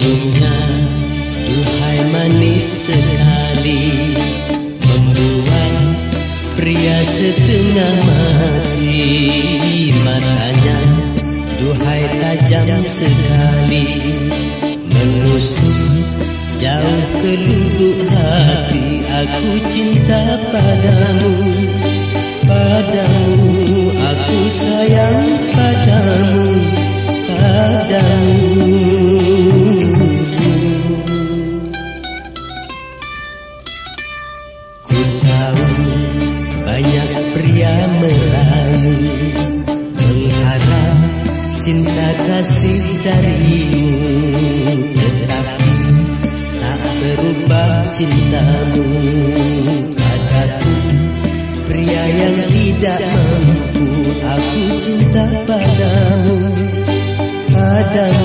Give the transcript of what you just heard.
Senyumnya, duhai manis sekali, membuat pria setengah mati. Matanya, duhai tajam sekali, menusuk jauh ke lubuk hati. Aku cinta padamu, padamu, aku sayang padamu, padamu. Ku tahu banyak pria merayu, mengharap cinta kasih darimu, tetapi tak berubah cintamu padaku. Pria yang tidak mampu, aku cinta padamu, padamu.